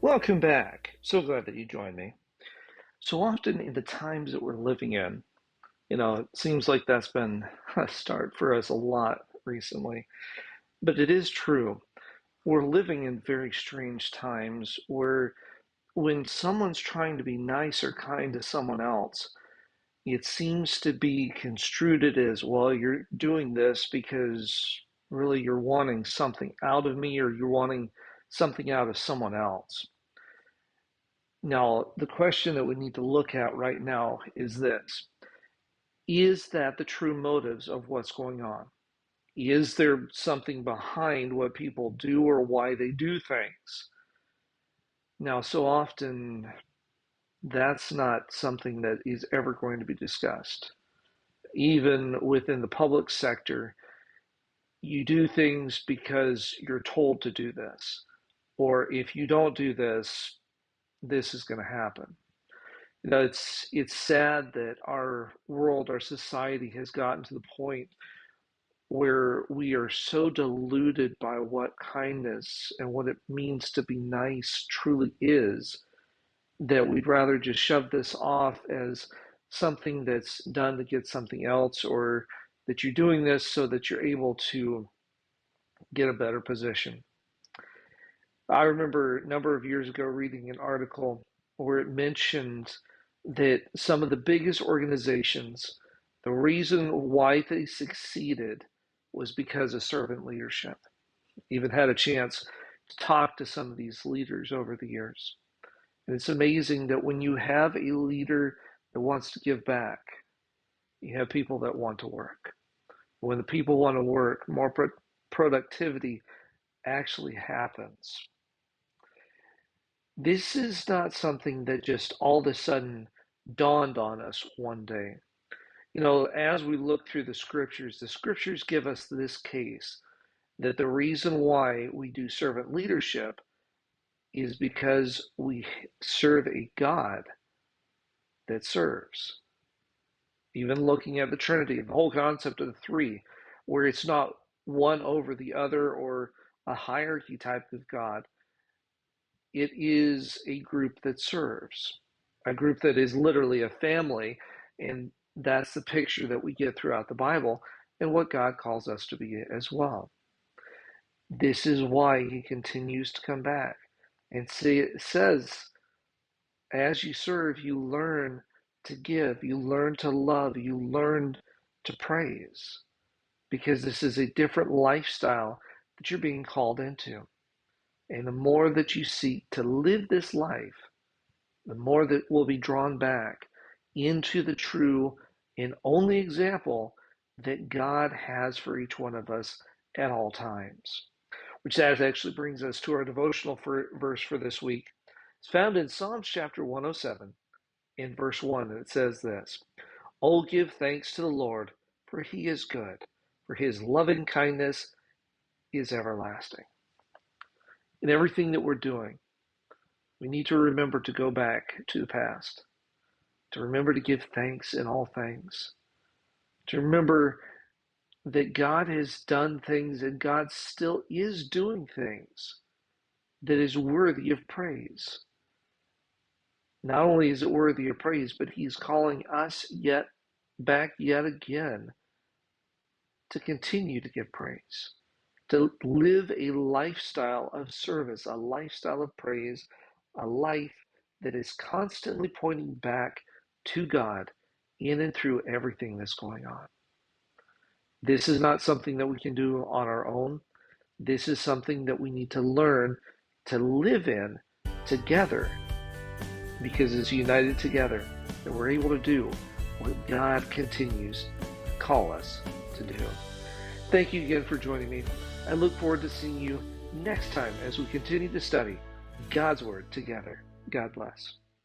Welcome back. So glad that you joined me. So often in the times that we're living in, it seems like that's been a start for us a lot recently. But it is true. We're living in very strange times where when someone's trying to be nice or kind to someone else, it seems to be construed as, well, you're doing this because really you're wanting something out of me or you're wanting something out of someone else. Now, the question that we need to look at right now is this. Is that the true motives of what's going on? Is there something behind what people do or why they do things? Now, so often that's not something that is ever going to be discussed. Even within the public sector, you do things because you're told to do this. Or if you don't do this, this is going to happen. It's sad that our world, our society has gotten to the point where we are so deluded by what kindness and what it means to be nice truly is that we'd rather just shove this off as something that's done to get something else, or that you're doing this so that you're able to get a better position. I remember a number of years ago reading an article where it mentioned that some of the biggest organizations, the reason why they succeeded was because of servant leadership. Even had a chance to talk to some of these leaders over the years. And it's amazing that when you have a leader that wants to give back, you have people that want to work. When the people want to work, more productivity actually happens. This is not something that just all of a sudden dawned on us one day. As we look through the scriptures give us this case that the reason why we do servant leadership is because we serve a God that serves. Even looking at the Trinity, the whole concept of the three, where it's not one over the other or a hierarchy type of God, it is a group that serves, a group that is literally a family, and that's the picture that we get throughout the Bible and what God calls us to be as well. This is why he continues to come back and say, it says, as you serve, you learn to give, you learn to love, you learn to praise, because this is a different lifestyle that you're being called into. And the more that you seek to live this life, the more that will be drawn back into the true and only example that God has for each one of us at all times. Which that actually brings us to our devotional verse for this week. It's found in Psalms chapter 107 in verse 1, and it says this: "Oh, give thanks to the Lord, for he is good, for his loving kindness is everlasting." In everything that we're doing, we need to remember to go back to the past, to remember to give thanks in all things, to remember that God has done things and God still is doing things that is worthy of praise. Not only is it worthy of praise, but he's calling us yet again to continue to give praise, to live a lifestyle of service, a lifestyle of praise, a life that is constantly pointing back to God in and through everything that's going on. This is not something that we can do on our own. This is something that we need to learn to live in together, because it's united together that we're able to do what God continues to call us to do. Thank you again for joining me. I look forward to seeing you next time as we continue to study God's Word together. God bless.